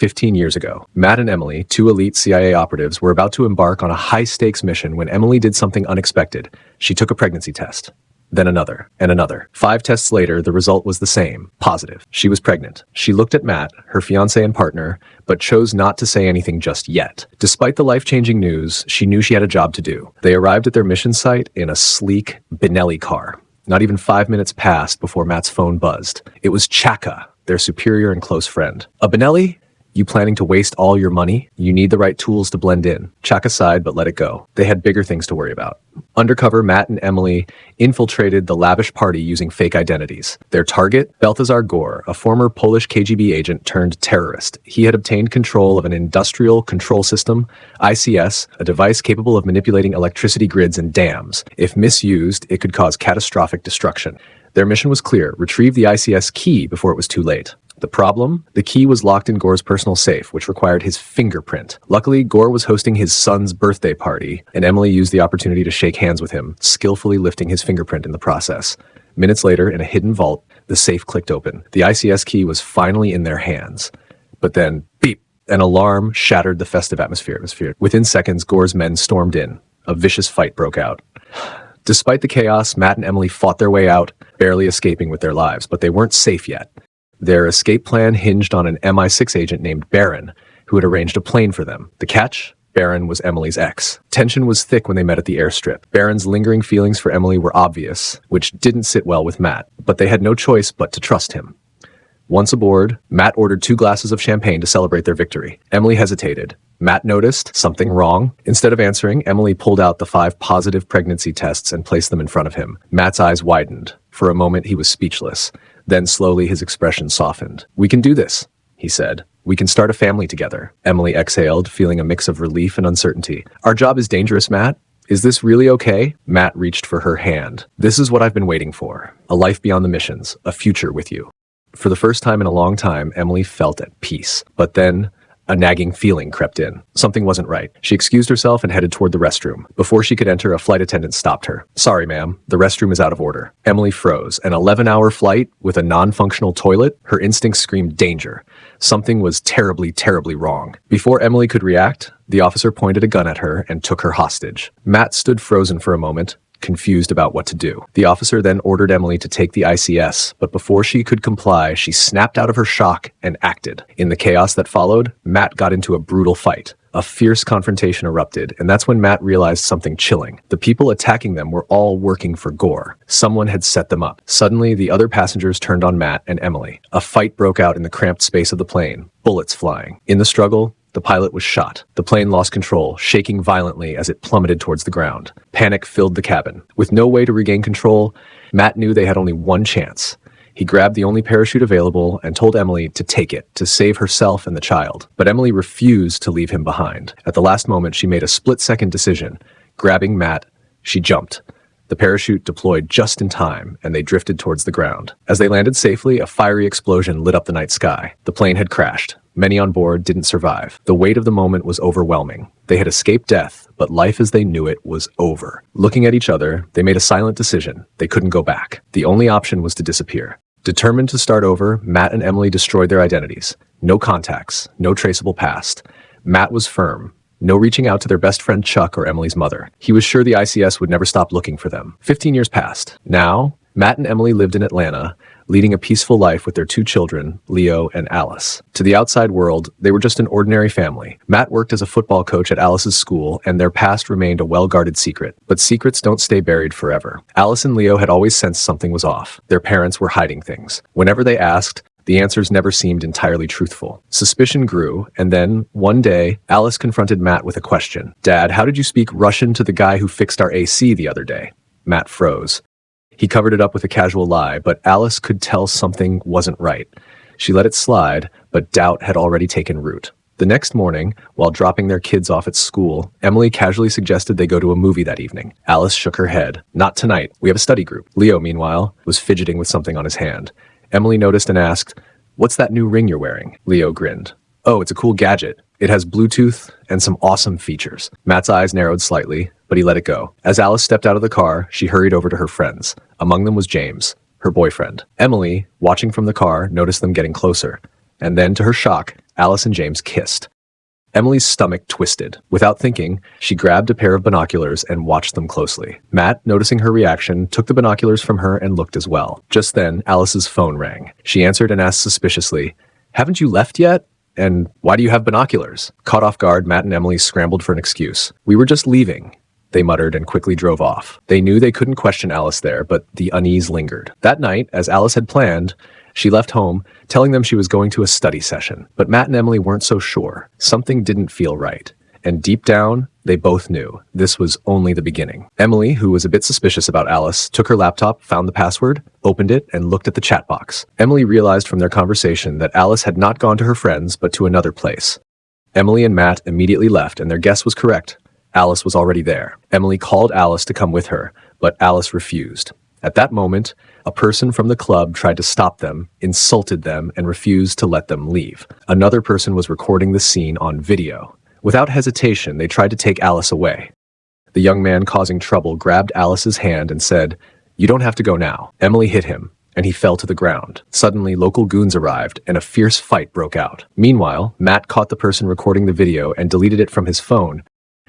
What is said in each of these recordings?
15 years ago, Matt and Emily, two elite CIA operatives, were about to embark on a high-stakes mission when Emily did something unexpected. She took a pregnancy test. Then another, and another. 5 tests later, the result was the same, positive. She was pregnant. She looked at Matt, her fiancé and partner, but chose not to say anything just yet. Despite the life-changing news, she knew she had a job to do. They arrived at their mission site in a sleek Benelli car. Not even 5 minutes passed before Matt's phone buzzed. It was Chaka, their superior and close friend. A Benelli? You planning to waste all your money? You need the right tools to blend in. Chaka sighed but let it go. They had bigger things to worry about. Undercover, Matt and Emily infiltrated the lavish party using fake identities. Their target? Balthazar Gore, a former Polish KGB agent turned terrorist. He had obtained control of an industrial control system, ICS, a device capable of manipulating electricity grids and dams. If misused, it could cause catastrophic destruction. Their mission was clear: retrieve the ICS key before it was too late. The problem? The key was locked in Gore's personal safe, which required his fingerprint. Luckily, Gore was hosting his son's birthday party, and Emily used the opportunity to shake hands with him, skillfully lifting his fingerprint in the process. Minutes later, in a hidden vault, the safe clicked open. The ICS key was finally in their hands. But then, beep! An alarm shattered the festive atmosphere. Within seconds, Gore's men stormed in. A vicious fight broke out. Despite the chaos, Matt and Emily fought their way out, barely escaping with their lives, but they weren't safe yet. Their escape plan hinged on an MI6 agent named Baron, who had arranged a plane for them. The catch? Baron was Emily's ex. Tension was thick when they met at the airstrip. Baron's lingering feelings for Emily were obvious, which didn't sit well with Matt, but they had no choice but to trust him. Once aboard, Matt ordered 2 glasses of champagne to celebrate their victory. Emily hesitated. Matt noticed something wrong. Instead of answering, Emily pulled out the 5 positive pregnancy tests and placed them in front of him. Matt's eyes widened. For a moment, he was speechless. Then slowly his expression softened. "We can do this," he said. "We can start a family together." Emily exhaled, feeling a mix of relief and uncertainty. "Our job is dangerous, Matt. Is this really okay?" Matt reached for her hand. "This is what I've been waiting for. A life beyond the missions. A future with you." For the first time in a long time, Emily felt at peace. But then a nagging feeling crept in. Something wasn't right. She excused herself and headed toward the restroom. Before she could enter, a flight attendant stopped her. "Sorry, ma'am. The restroom is out of order." Emily froze. An 11-hour flight with a non-functional toilet? Her instincts screamed danger. Something was terribly, terribly wrong. Before Emily could react, the officer pointed a gun at her and took her hostage. Matt stood frozen for a moment, confused about what to do. The officer then ordered Emily to take the ICS, but before she could comply, she snapped out of her shock and acted. In the chaos that followed, Matt got into a brutal fight. A fierce confrontation erupted, and that's when Matt realized something chilling. The people attacking them were all working for Gore. Someone had set them up. Suddenly, the other passengers turned on Matt and Emily. A fight broke out in the cramped space of the plane, bullets flying. In the struggle, the pilot was shot. The plane lost control, shaking violently as it plummeted towards the ground. Panic filled the cabin. With no way to regain control, Matt knew they had only one chance. He grabbed the only parachute available and told Emily to take it, to save herself and the child. But Emily refused to leave him behind. At the last moment, she made a split-second decision. Grabbing Matt, she jumped. The parachute deployed just in time, and they drifted towards the ground. As they landed safely, a fiery explosion lit up the night sky. The plane had crashed. Many on board didn't survive. The weight of the moment was overwhelming. They had escaped death, but life as they knew it was over. Looking at each other, they made a silent decision. They couldn't go back. The only option was to disappear. Determined to start over, Matt and Emily destroyed their identities. No contacts, no traceable past. Matt was firm. No reaching out to their best friend Chuck or Emily's mother. He was sure the ICS would never stop looking for them. 15 years passed. Now, Matt and Emily lived in Atlanta, leading a peaceful life with their 2 children, Leo and Alice. To the outside world, they were just an ordinary family. Matt worked as a football coach at Alice's school, and their past remained a well-guarded secret. But secrets don't stay buried forever. Alice and Leo had always sensed something was off. Their parents were hiding things. Whenever they asked, the answers never seemed entirely truthful. Suspicion grew, and then, one day, Alice confronted Matt with a question. "Dad, how did you speak Russian to the guy who fixed our AC the other day?" Matt froze. He covered it up with a casual lie, but Alice could tell something wasn't right. She let it slide, but doubt had already taken root. The next morning, while dropping their kids off at school, Emily casually suggested they go to a movie that evening. Alice shook her head. "Not tonight. We have a study group." Leo, meanwhile, was fidgeting with something on his hand. Emily noticed and asked, "What's that new ring you're wearing?" Leo grinned. "Oh, it's a cool gadget. It has Bluetooth and some awesome features." Matt's eyes narrowed slightly, but he let it go. As Alice stepped out of the car, she hurried over to her friends. Among them was James, her boyfriend. Emily, watching from the car, noticed them getting closer. And then, to her shock, Alice and James kissed. Emily's stomach twisted. Without thinking, she grabbed a pair of binoculars and watched them closely. Matt, noticing her reaction, took the binoculars from her and looked as well. Just then, Alice's phone rang. She answered and asked suspiciously, "Haven't you left yet? And why do you have binoculars?" Caught off guard, Matt and Emily scrambled for an excuse. "We were just leaving," they muttered and quickly drove off. They knew they couldn't question Alice there, but the unease lingered. That night, as Alice had planned, she left home, telling them she was going to a study session. But Matt and Emily weren't so sure. Something didn't feel right. And deep down, they both knew this was only the beginning. Emily, who was a bit suspicious about Alice, took her laptop, found the password, opened it, and looked at the chat box. Emily realized from their conversation that Alice had not gone to her friends, but to another place. Emily and Matt immediately left, and their guess was correct. Alice was already there. Emily called Alice to come with her, but Alice refused. At that moment, a person from the club tried to stop them, insulted them, and refused to let them leave. Another person was recording the scene on video. Without hesitation, they tried to take Alice away. The young man causing trouble grabbed Alice's hand and said, "You don't have to go now." Emily hit him, and he fell to the ground. Suddenly, local goons arrived, and a fierce fight broke out. Meanwhile, Matt caught the person recording the video and deleted it from his phone,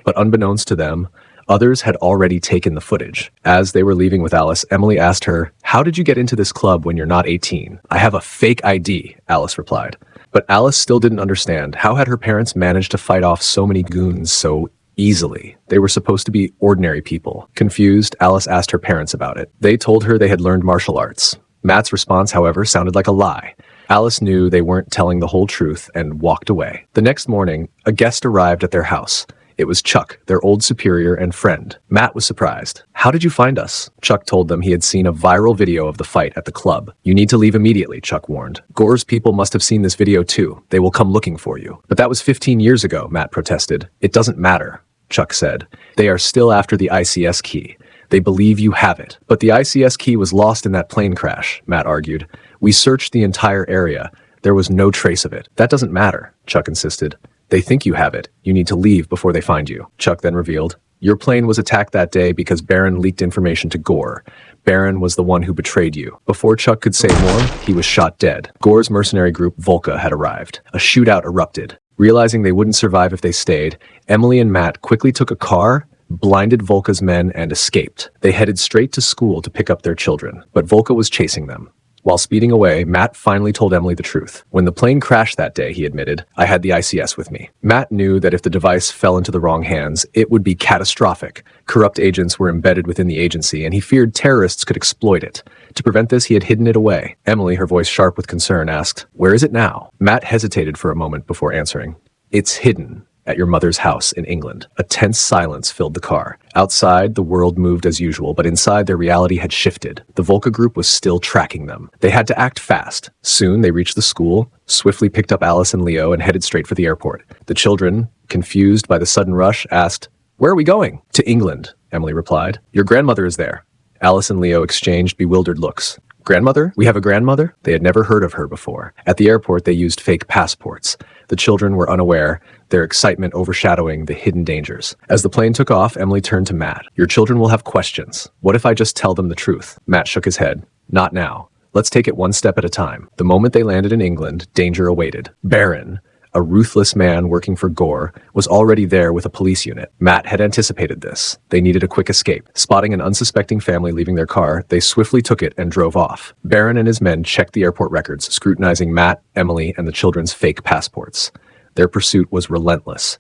but unbeknownst to them, others had already taken the footage. As they were leaving with Alice, Emily asked her, "How did you get into this club when you're not 18? "I have a fake ID, Alice replied. But Alice still didn't understand. How had her parents managed to fight off so many goons so easily? They were supposed to be ordinary people. Confused, Alice asked her parents about it. They told her they had learned martial arts. Matt's response, however, sounded like a lie. Alice knew they weren't telling the whole truth and walked away. The next morning, a guest arrived at their house. It was Chuck, their old superior and friend. Matt was surprised. "How did you find us?" Chuck told them he had seen a viral video of the fight at the club. "You need to leave immediately," Chuck warned. "Gore's people must have seen this video too. They will come looking for you." "But that was 15 years ago," Matt protested. "It doesn't matter," Chuck said. "They are still after the ICS key. They believe you have it." "But the ICS key was lost in that plane crash," Matt argued. "We searched the entire area. There was no trace of it." "That doesn't matter," Chuck insisted. "They think you have it. You need to leave before they find you." Chuck then revealed, "Your plane was attacked that day because Baron leaked information to Gore. Baron was the one who betrayed you." Before Chuck could say more, he was shot dead. Gore's mercenary group Volca had arrived. A shootout erupted. Realizing they wouldn't survive if they stayed, Emily and Matt quickly took a car, blinded Volca's men, and escaped. They headed straight to school to pick up their children, but Volca was chasing them. While speeding away, Matt finally told Emily the truth. "When the plane crashed that day," he admitted, "I had the ICS with me." Matt knew that if the device fell into the wrong hands, it would be catastrophic. Corrupt agents were embedded within the agency, and he feared terrorists could exploit it. To prevent this, he had hidden it away. Emily, her voice sharp with concern, asked, "Where is it now?" Matt hesitated for a moment before answering. "It's hidden at your mother's house in England." A tense silence filled the car. Outside, the world moved as usual, but inside, their reality had shifted. The Volca group was still tracking them. They had to act fast. Soon, they reached the school, swiftly picked up Alice and Leo, and headed straight for the airport. The children, confused by the sudden rush, asked, "Where are we going?" "To England," Emily replied. "Your grandmother is there." Alice and Leo exchanged bewildered looks. "Grandmother? We have a grandmother?" They had never heard of her before. At the airport, they used fake passports. The children were unaware, their excitement overshadowing the hidden dangers. As the plane took off, Emily turned to Matt. "Your children will have questions. What if I just tell them the truth?" Matt shook his head. "Not now. Let's take it one step at a time." The moment they landed in England, danger awaited. Baron, a ruthless man working for Gore, was already there with a police unit. Matt had anticipated this. They needed a quick escape. Spotting an unsuspecting family leaving their car, they swiftly took it and drove off. Baron and his men checked the airport records, scrutinizing Matt, Emily, and the children's fake passports. Their pursuit was relentless.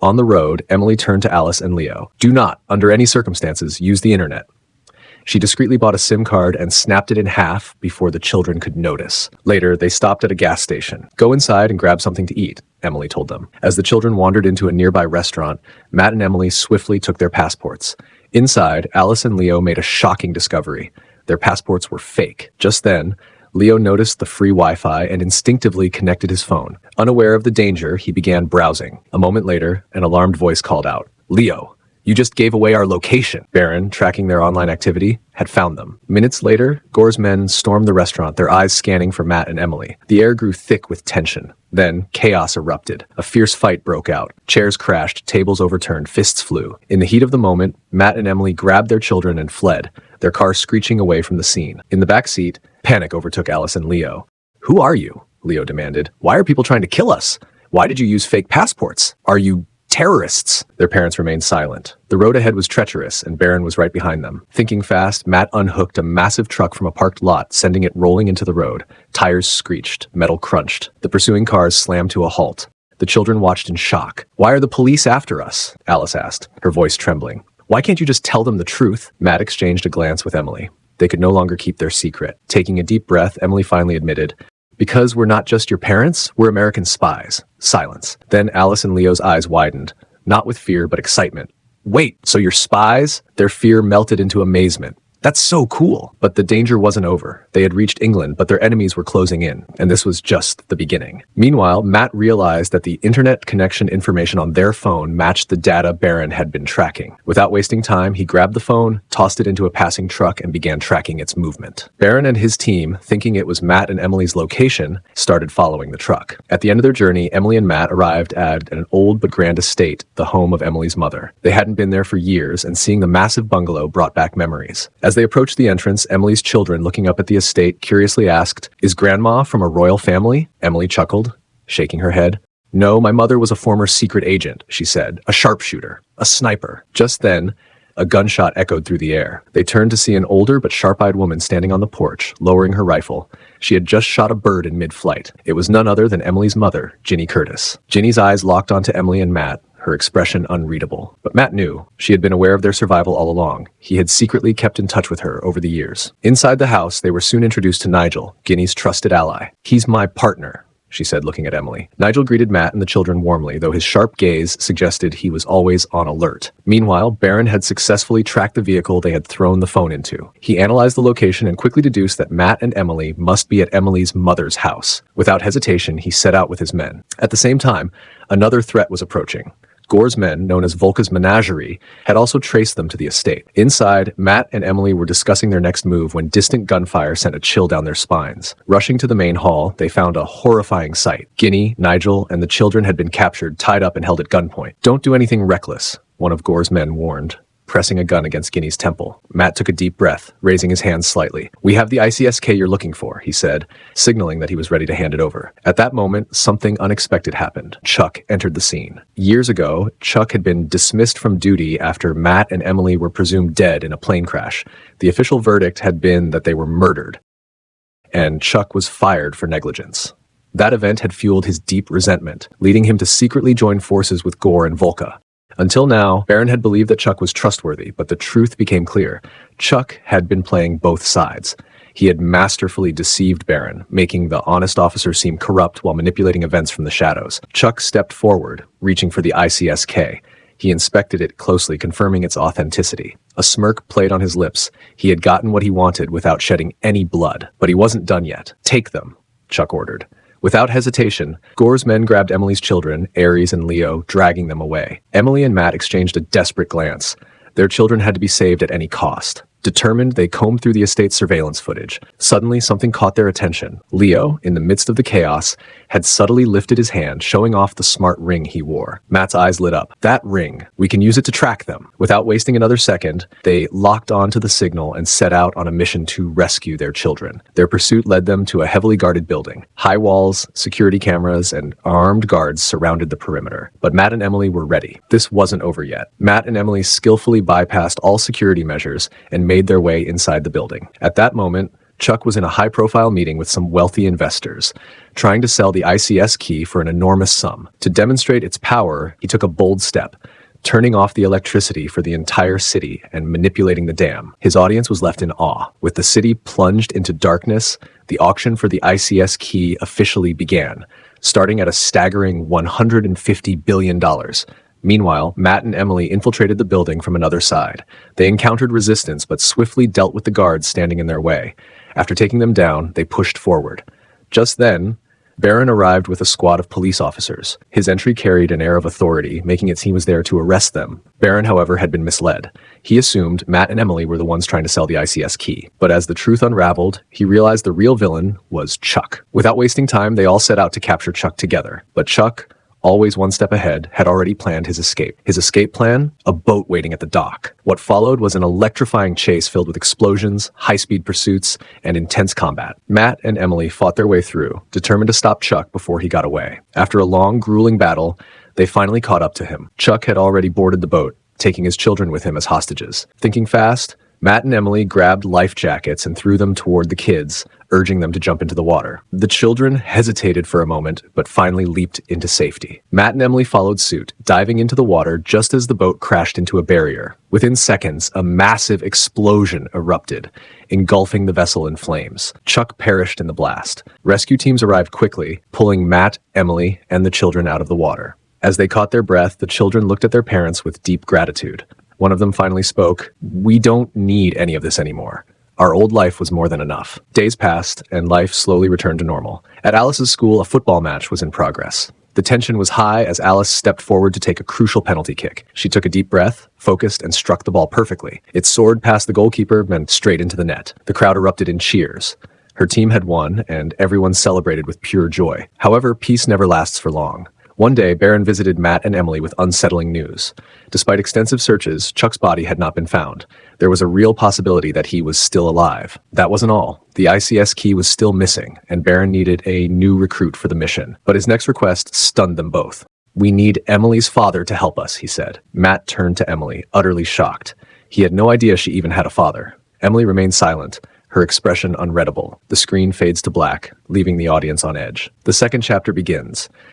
On the road, Emily turned to Alice and Leo. "Do not, under any circumstances, use the internet." She discreetly bought a SIM card and snapped it in half before the children could notice. Later, they stopped at a gas station. "Go inside and grab something to eat," Emily told them. As the children wandered into a nearby restaurant, Matt and Emily swiftly took their passports. Inside, Alice and Leo made a shocking discovery. Their passports were fake. Just then, Leo noticed the free Wi-Fi and instinctively connected his phone. Unaware of the danger, he began browsing. A moment later, an alarmed voice called out, "Leo, you just gave away our location." Baron, tracking their online activity, had found them. Minutes later, Gore's men stormed the restaurant, their eyes scanning for Matt and Emily. The air grew thick with tension. Then, chaos erupted. A fierce fight broke out. Chairs crashed, tables overturned, fists flew. In the heat of the moment, Matt and Emily grabbed their children and fled, their car screeching away from the scene. In the back seat, panic overtook Alice and Leo. "Who are you? Leo demanded. "Why are people trying to kill us? Why did you use fake passports? Are you terrorists?" Their parents remained silent. The road ahead was treacherous, and Baron was right behind them. Thinking fast, Matt unhooked a massive truck from a parked lot, sending it rolling into the road. Tires screeched, metal crunched. The pursuing cars slammed to a halt. The children watched in shock. "Why are the police after us?" Alice asked, her voice trembling. "Why can't you just tell them the truth?" Matt exchanged a glance with Emily. They could no longer keep their secret. Taking a deep breath, Emily finally admitted, "Because we're not just your parents, we're American spies." Silence. Then Alice and Leo's eyes widened, not with fear, but excitement. "Wait, so you're spies?" Their fear melted into amazement. "That's so cool." But the danger wasn't over. They had reached England, but their enemies were closing in, and this was just the beginning. Meanwhile, Matt realized that the internet connection information on their phone matched the data Baron had been tracking. Without wasting time, he grabbed the phone, tossed it into a passing truck, and began tracking its movement. Baron and his team, thinking it was Matt and Emily's location, started following the truck. At the end of their journey, Emily and Matt arrived at an old but grand estate, the home of Emily's mother. They hadn't been there for years, and seeing the massive bungalow brought back memories. As they approached the entrance, Emily's children, looking up at the estate, curiously asked, "Is Grandma from a royal family?" Emily chuckled, shaking her head. "No, my mother was a former secret agent," she said. "A sharpshooter. A sniper." Just then, a gunshot echoed through the air. They turned to see an older but sharp-eyed woman standing on the porch, lowering her rifle. She had just shot a bird in mid-flight. It was none other than Emily's mother, Ginny Curtis. Ginny's eyes locked onto Emily and Matt, her expression unreadable. But Matt knew. She had been aware of their survival all along. He had secretly kept in touch with her over the years. Inside the house, they were soon introduced to Nigel, Ginny's trusted ally. "He's my partner," she said, looking at Emily. Nigel greeted Matt and the children warmly, though his sharp gaze suggested he was always on alert. Meanwhile, Baron had successfully tracked the vehicle they had thrown the phone into. He analyzed the location and quickly deduced that Matt and Emily must be at Emily's mother's house. Without hesitation, he set out with his men. At the same time, another threat was approaching. Gore's men, known as Volka's Menagerie, had also traced them to the estate. Inside, Matt and Emily were discussing their next move when distant gunfire sent a chill down their spines. Rushing to the main hall, they found a horrifying sight. Ginny, Nigel, and the children had been captured, tied up, and held at gunpoint. "Don't do anything reckless," one of Gore's men warned, pressing a gun against Ginny's temple. Matt took a deep breath, raising his hands slightly. "We have the ICSK you're looking for," he said, signaling that he was ready to hand it over. At that moment, something unexpected happened. Chuck entered the scene. Years ago, Chuck had been dismissed from duty after Matt and Emily were presumed dead in a plane crash. The official verdict had been that they were murdered, and Chuck was fired for negligence. That event had fueled his deep resentment, leading him to secretly join forces with Gore and Volka. Until now, Baron had believed that Chuck was trustworthy, but the truth became clear. Chuck had been playing both sides. He had masterfully deceived Baron, making the honest officer seem corrupt while manipulating events from the shadows. Chuck stepped forward, reaching for the ICSK. He inspected it closely, confirming its authenticity. A smirk played on his lips. He had gotten what he wanted without shedding any blood. But he wasn't done yet. "Take them," Chuck ordered. Without hesitation, Gore's men grabbed Emily's children, Aries and Leo, dragging them away. Emily and Matt exchanged a desperate glance. Their children had to be saved at any cost. Determined, they combed through the estate's surveillance footage. Suddenly, something caught their attention. Leo, in the midst of the chaos, had subtly lifted his hand, showing off the smart ring he wore. Matt's eyes lit up. "That ring. We can use it to track them." Without wasting another second, they locked onto the signal and set out on a mission to rescue their children. Their pursuit led them to a heavily guarded building. High walls, security cameras, and armed guards surrounded the perimeter. But Matt and Emily were ready. This wasn't over yet. Matt and Emily skillfully bypassed all security measures and made their way inside the building. At that moment, Chuck was in a high-profile meeting with some wealthy investors, trying to sell the ICS key for an enormous sum. To demonstrate its power, he took a bold step, turning off the electricity for the entire city and manipulating the dam. His audience was left in awe. With the city plunged into darkness, the auction for the ICS key officially began, starting at a staggering $150 billion. Meanwhile, Matt and Emily infiltrated the building from another side. They encountered resistance, but swiftly dealt with the guards standing in their way. After taking them down, they pushed forward. Just then, Baron arrived with a squad of police officers. His entry carried an air of authority, making it seem he was there to arrest them. Baron, however, had been misled. He assumed Matt and Emily were the ones trying to sell the ICS key. But as the truth unraveled, he realized the real villain was Chuck. Without wasting time, they all set out to capture Chuck together. But Chuck always one step ahead, had already planned his escape. His escape plan? A boat waiting at the dock. What followed was an electrifying chase filled with explosions, high-speed pursuits, and intense combat. Matt and Emily fought their way through, determined to stop Chuck before he got away. After a long, grueling battle, they finally caught up to him. Chuck had already boarded the boat, taking his children with him as hostages. Thinking fast, Matt and Emily grabbed life jackets and threw them toward the kids, urging them to jump into the water. The children hesitated for a moment, but finally leaped into safety. Matt and Emily followed suit, diving into the water just as the boat crashed into a barrier. Within seconds, a massive explosion erupted, engulfing the vessel in flames. Chuck perished in the blast. Rescue teams arrived quickly, pulling Matt, Emily, and the children out of the water. As they caught their breath, the children looked at their parents with deep gratitude. One of them finally spoke, "We don't need any of this anymore. Our old life was more than enough." Days passed, and life slowly returned to normal. At Alice's school, a football match was in progress. The tension was high as Alice stepped forward to take a crucial penalty kick. She took a deep breath, focused, and struck the ball perfectly. It soared past the goalkeeper and straight into the net. The crowd erupted in cheers. Her team had won, and everyone celebrated with pure joy. However, peace never lasts for long. One day, Barron visited Matt and Emily with unsettling news. Despite extensive searches, Chuck's body had not been found. There was a real possibility that he was still alive. That wasn't all. The ICS key was still missing, and Barron needed a new recruit for the mission. But his next request stunned them both. "We need Emily's father to help us," he said. Matt turned to Emily, utterly shocked. He had no idea she even had a father. Emily remained silent, her expression unreadable. The screen fades to black, leaving the audience on edge. The second chapter begins.